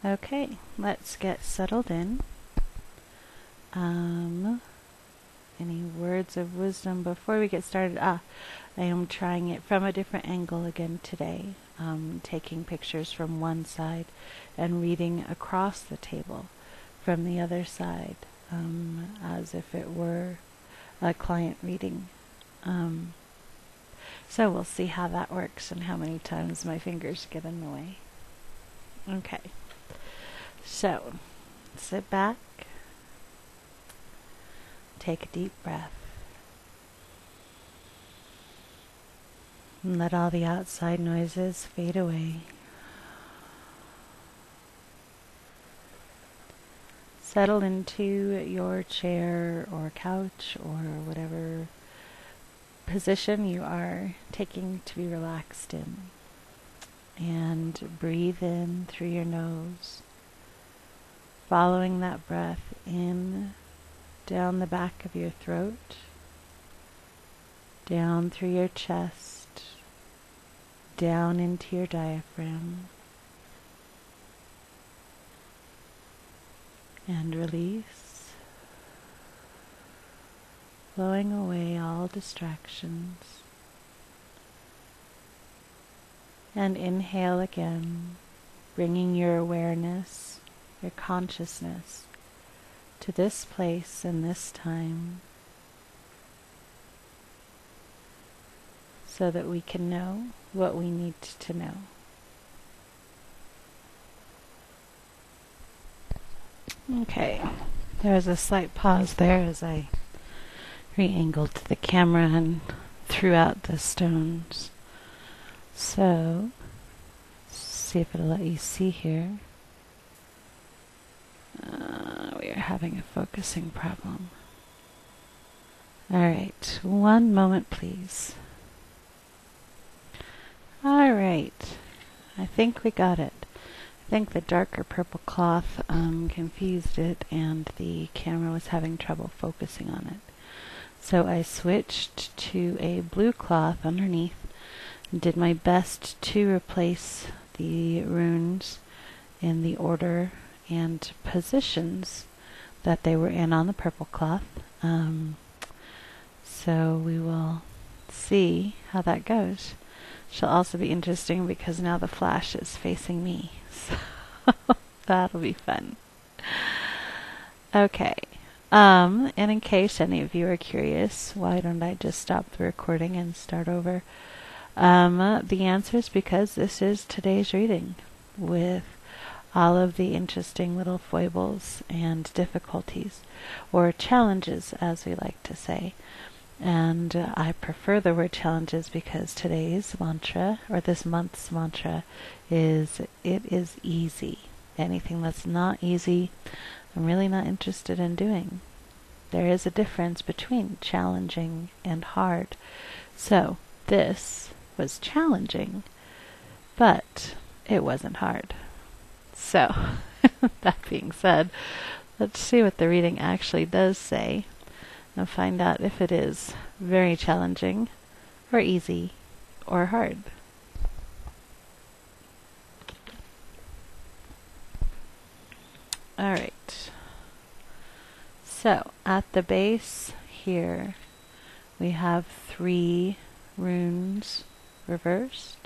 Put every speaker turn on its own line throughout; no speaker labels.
Okay, let's get settled in. Any words of wisdom before we get started? I am trying it from a different angle again today. Taking pictures from one side and reading across the table from the other side, as if it were a client reading. So we'll see how that works and how many times my fingers get in the way. Okay, so sit back, take a deep breath, and let all the outside noises fade away. Settle into your chair or couch or whatever position you are taking to be relaxed in. And breathe in through your nose, following that breath in, down the back of your throat, down through your chest, down into your diaphragm, and release, blowing away all distractions. And inhale again, bringing your awareness, your consciousness to this place and this time, so that we can know what we need to know. Okay, there was a slight pause there as I re-angled the camera and threw out the stones. So, see if it'll let you see here. We are having a focusing problem. Alright, one moment please. Alright, I think we got it. I think the darker purple cloth confused it and the camera was having trouble focusing on it. So I switched to a blue cloth underneath. Did my best to replace the runes in the order and positions that they were in on the purple cloth. So we will see how that goes. She'll also be interesting because now the flash is facing me. So that'll be fun. Okay. And in case any of you are curious, why don't I just stop the recording and start over? The answer is because this is today's reading with all of the interesting little foibles and difficulties, or challenges as we like to say. And I prefer the word challenges because today's mantra, or this month's mantra, is it is easy. Anything that's not easy, I'm really not interested in doing. There is a difference between challenging and hard. So this was challenging, but it wasn't hard. So, that being said, let's see what the reading actually does say and find out if it is very challenging or easy or hard. Alright, so at the base here we have 3 runes reversed,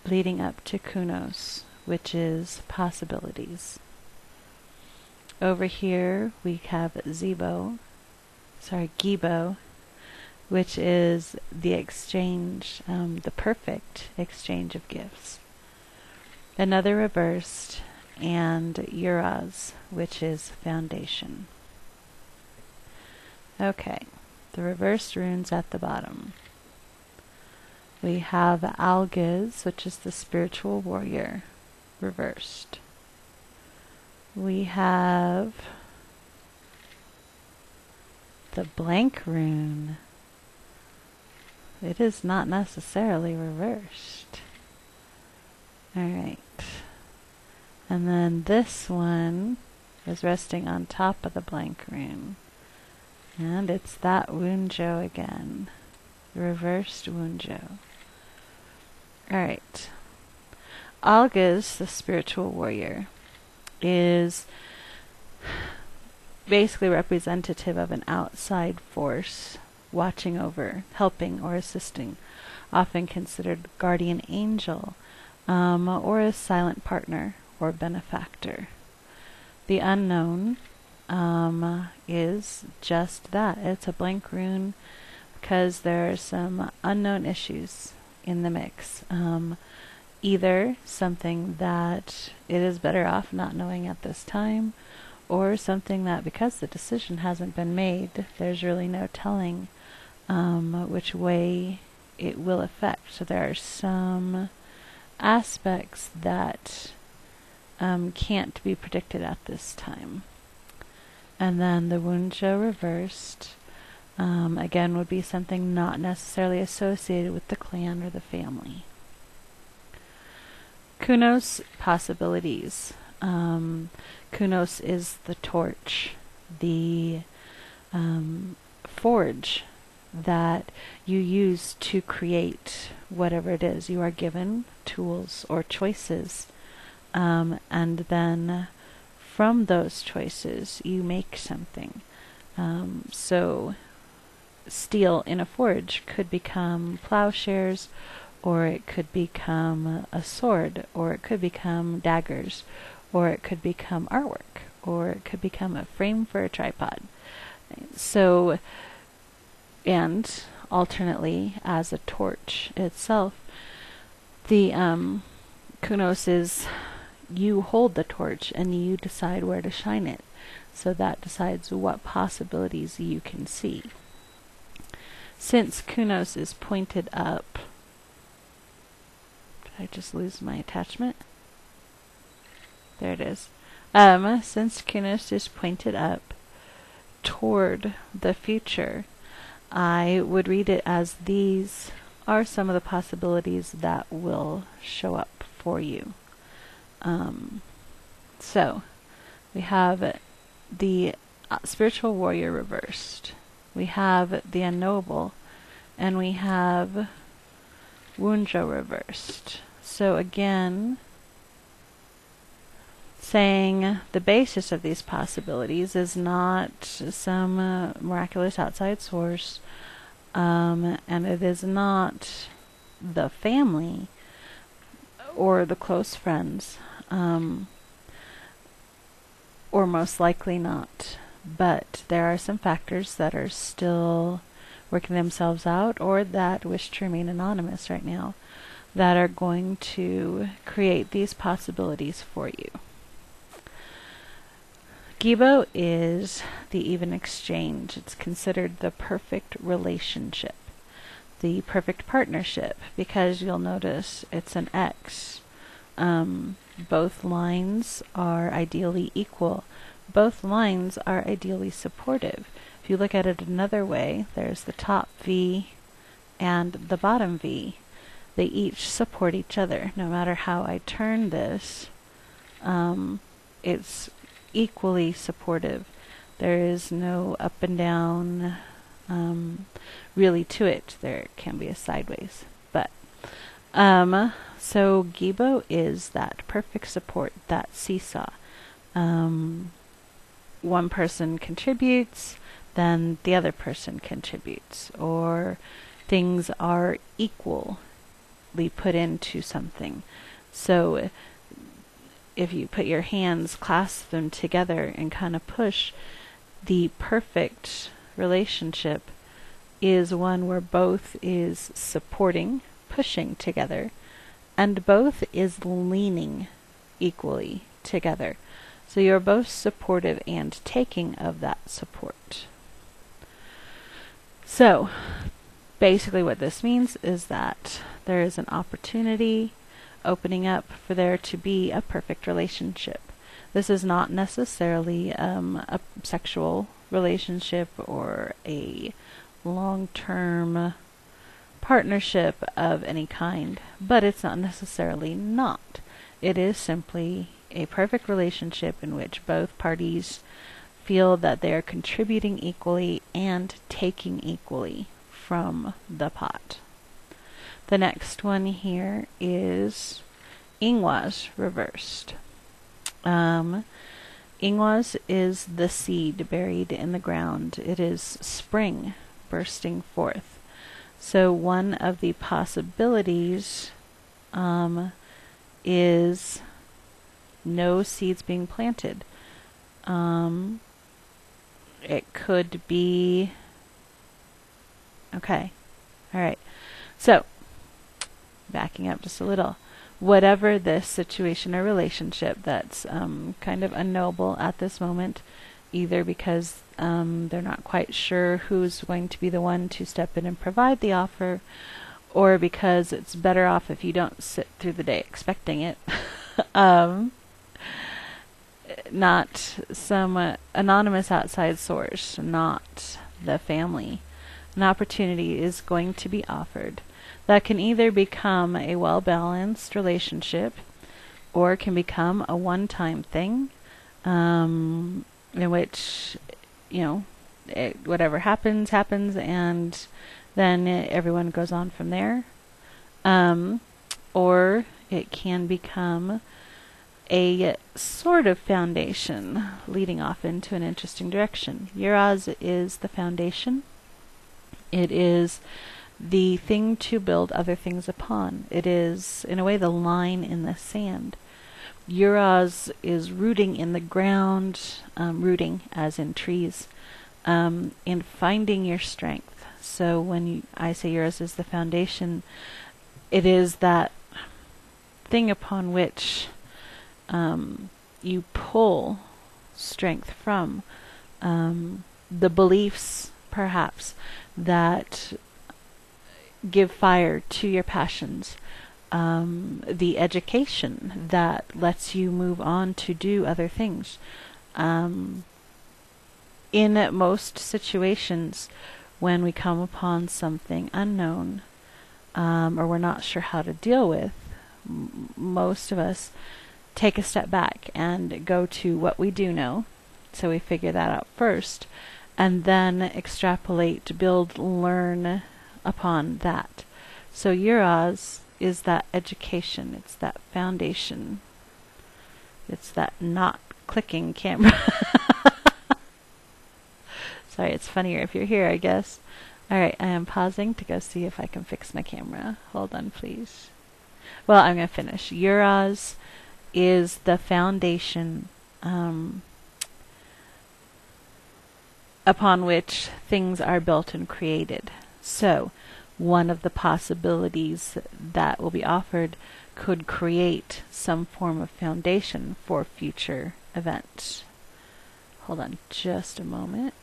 leading up to kunos, which is possibilities. Over here we have gebo, which is the exchange, the perfect exchange of gifts. Another reversed, and uraz, which is foundation. Okay, the reversed runes at the bottom. We have Algiz, which is the spiritual warrior, reversed. We have the blank rune. It is not necessarily reversed. Alright. And then this one is resting on top of the blank rune. And it's that Wunjo again. The reversed Wunjo. Alright. Algiz, the spiritual warrior. is basically representative of an outside force watching over, helping, or assisting, often considered guardian angel, or a silent partner or benefactor. The unknown is just that. It's a blank rune because there are some unknown issues in the mix. Either something that it is better off not knowing at this time, or something that because the decision hasn't been made, there's really no telling which way it will affect. So there are some aspects that can't be predicted at this time. And then the Wunjo reversed, again, would be something not necessarily associated with the clan or the family. Kunos possibilities. Kunos is the torch, the forge that you use to create whatever it is. You are given tools or choices, and then from those choices you make something. So steel in a forge could become plowshares, or it could become a sword, or it could become daggers, or it could become artwork, or it could become a frame for a tripod. So, and alternately, as a torch itself, the kunos is you hold the torch and you decide where to shine it. So that decides what possibilities you can see. Since kunos is pointed up, did I just lose my attachment? There it is. Since kunos is pointed up toward the future, I would read it as these are some of the possibilities that will show up for you. So we have the spiritual warrior reversed. We have the unknowable, and we have Wunjo reversed. So again, saying the basis of these possibilities is not some miraculous outside source, and it is not the family or the close friends, or most likely not. But there are some factors that are still working themselves out, or that wish to remain anonymous right now, that are going to create these possibilities for you. Gebo is the even exchange. It's considered the perfect relationship, the perfect partnership, because you'll notice it's an X. Both lines are ideally equal. Both lines are ideally supportive. If you look at it another way, there's the top V and the bottom V. They each support each other. No matter how I turn this, it's equally supportive. There is no up and down really to it. There can be a sideways, but so gebo is that perfect support, that seesaw. One person contributes, then the other person contributes, or things are equally put into something. So if you put your hands, clasp them together and kind of push, the perfect relationship is one where both is supporting, pushing together, and both is leaning equally together. So you're both supportive and taking of that support. So basically what this means is that there is an opportunity opening up for there to be a perfect relationship. This is not necessarily a sexual relationship or a long-term partnership of any kind, but it's not necessarily not. It is simply a perfect relationship in which both parties feel that they are contributing equally and taking equally from the pot. The next one here is Ingwas reversed. Ingwas is the seed buried in the ground. It is spring bursting forth. So one of the possibilities is no seeds being planted. It could be... Okay. All right. So, backing up just a little. Whatever this situation or relationship that's kind of unknowable at this moment, either because they're not quite sure who's going to be the one to step in and provide the offer, or because it's better off if you don't sit through the day expecting it. Not some anonymous outside source, not the family. An opportunity is going to be offered that can either become a well-balanced relationship or can become a one-time thing in which, whatever happens, and then everyone goes on from there. Or it can become a sort of foundation leading off into an interesting direction. Uraz is the foundation. It is the thing to build other things upon. It is, in a way, the line in the sand. Uraz is rooting in the ground, rooting as in trees, in finding your strength. So when I say Uraz is the foundation, it is that thing upon which you pull strength from. The beliefs, perhaps, that give fire to your passions. The education that lets you move on to do other things. In most situations, when we come upon something unknown, or we're not sure how to deal with, most of us take a step back and go to what we do know. So we figure that out first, and then extrapolate, build, learn upon that. So uraz is that education. It's that foundation. It's that not clicking camera. Sorry, it's funnier if you're here, I guess. Alright, I am pausing to go see if I can fix my camera. Hold on, please. Well, I'm going to finish. Uraz is the foundation upon which things are built and created. So, one of the possibilities that will be offered could create some form of foundation for future events. Hold on just a moment.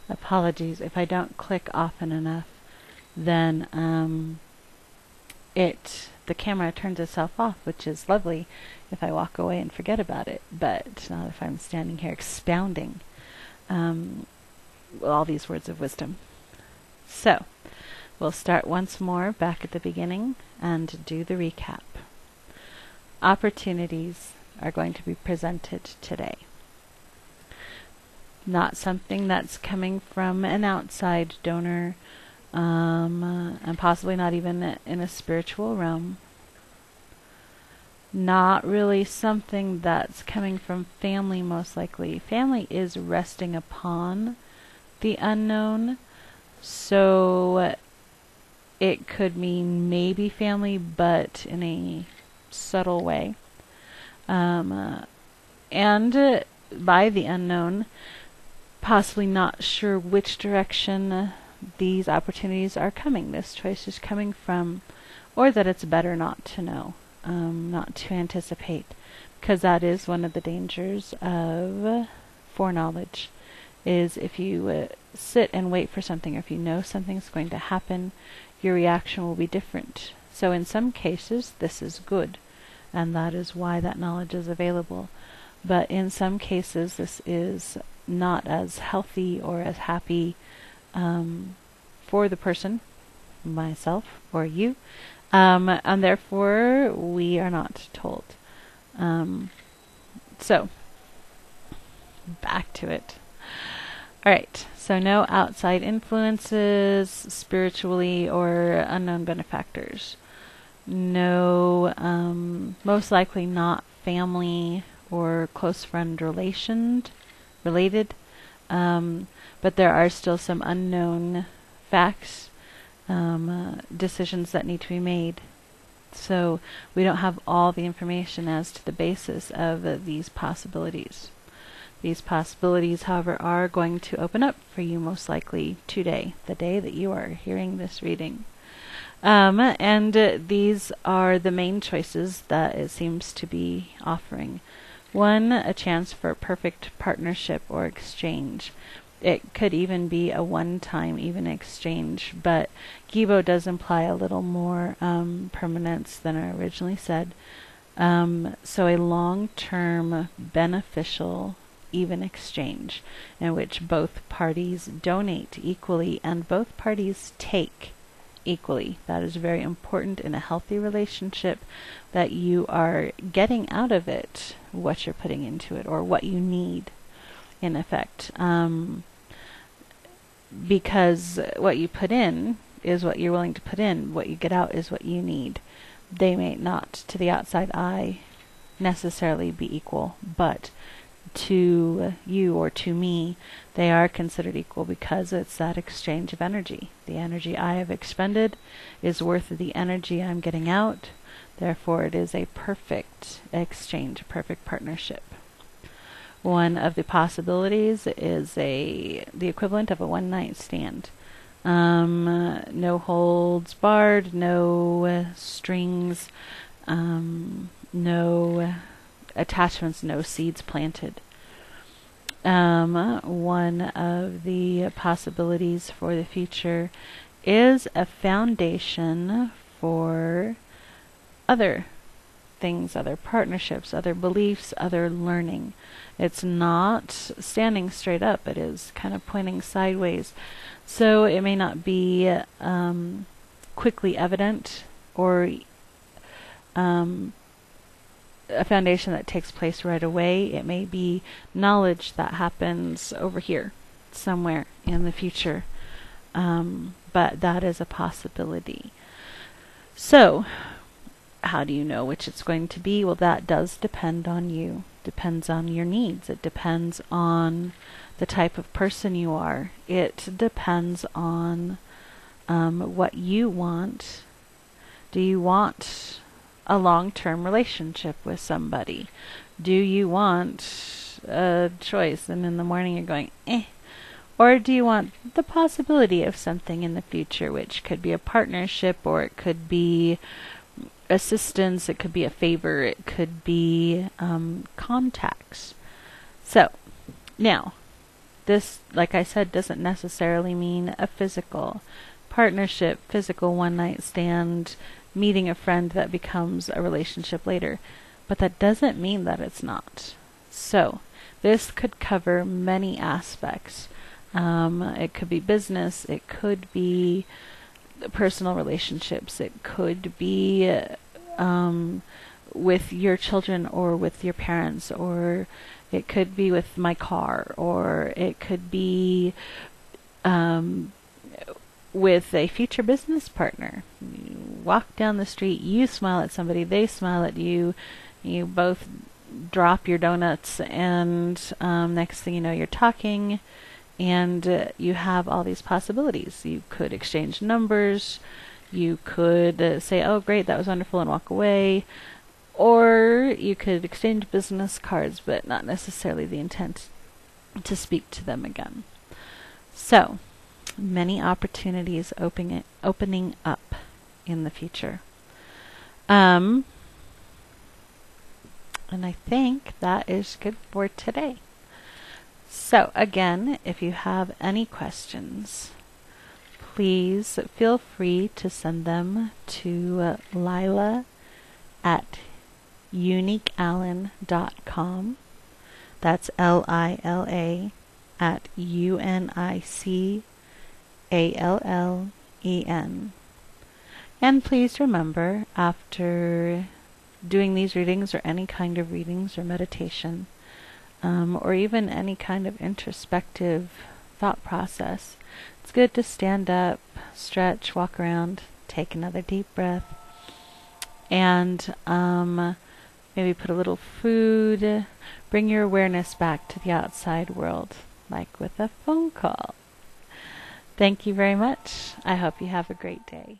Apologies if I don't click often enough, then the camera turns itself off, which is lovely if I walk away and forget about it, but not if I'm standing here expounding all these words of wisdom. So, we'll start once more back at the beginning and do the recap. Opportunities are going to be presented today. Not something that's coming from an outside donor, and possibly not even in a spiritual realm. Not really something that's coming from family, most likely. Family is resting upon the unknown, so it could mean maybe family, but in a subtle way. And by the unknown, possibly not sure which direction these opportunities are coming, this choice is coming from, or that it's better not to know, not to anticipate, because that is one of the dangers of foreknowledge, is if you sit and wait for something, or if you know something's going to happen, your reaction will be different. So in some cases, this is good, and that is why that knowledge is available. But in some cases, this is not as healthy or as happy for the person, myself or you, and therefore we are not told. So, back to it. Alright, so no outside influences, spiritually or unknown benefactors. No, most likely not family or close friend related, but there are still some unknown facts, decisions that need to be made. So we don't have all the information as to the basis of these possibilities. These possibilities, however, are going to open up for you most likely today, the day that you are hearing this reading. And these are the main choices that it seems to be offering. One, a chance for perfect partnership or exchange. It could even be a one-time even exchange, but gebo does imply a little more permanence than I originally said. So a long-term beneficial even exchange in which both parties donate equally and both parties take equally. That is very important in a healthy relationship, that you are getting out of it what you're putting into it, or what you need, in effect. Because what you put in is what you're willing to put in. What you get out is what you need. They may not, to the outside eye, necessarily be equal, but to you or to me, they are considered equal because it's that exchange of energy. The energy I have expended is worth the energy I'm getting out. Therefore, it is a perfect exchange, a perfect partnership. One of the possibilities is the equivalent of a one-night stand. No holds barred, no strings, no attachments, no seeds planted. One of the possibilities for the future is a foundation for other things, other partnerships, other beliefs, other learning. It's not standing straight up, it is kind of pointing sideways. So it may not be quickly evident, or a foundation that takes place right away. It may be knowledge that happens over here somewhere in the future, but that is a possibility. So how do you know which it's going to be? Well, that does depend on you. Depends on your needs. It depends on the type of person you are. It depends on what you want. Do you want a long-term relationship with somebody? Do you want a choice and in the morning you're going, eh? Or do you want the possibility of something in the future, which could be a partnership, or it could be assistance, it could be a favor, it could be contacts. So, now, this, like I said, doesn't necessarily mean a physical partnership, physical one-night stand, meeting a friend that becomes a relationship later. But that doesn't mean that it's not. So, this could cover many aspects. It could be business, it could be personal relationships, it could be with your children or with your parents, or it could be with my car, or it could be with a future business partner. You walk down the street, you smile at somebody, they smile at you, you both drop your donuts, and next thing you know, you're talking, and you have all these possibilities. You could exchange numbers, you could say, oh great, that was wonderful, and walk away, or you could exchange business cards, but not necessarily the intent to speak to them again. So, many opportunities opening up in the future. And I think that is good for today. So again, if you have any questions, please feel free to send them to Lila@uniqueallen.com. That's LILA at UNICALLEN. And please remember, after doing these readings, or any kind of readings or meditation, or even any kind of introspective thought process, it's good to stand up, stretch, walk around, take another deep breath, and Maybe put a little food. Bring your awareness back to the outside world, like with a phone call. Thank you very much. I hope you have a great day.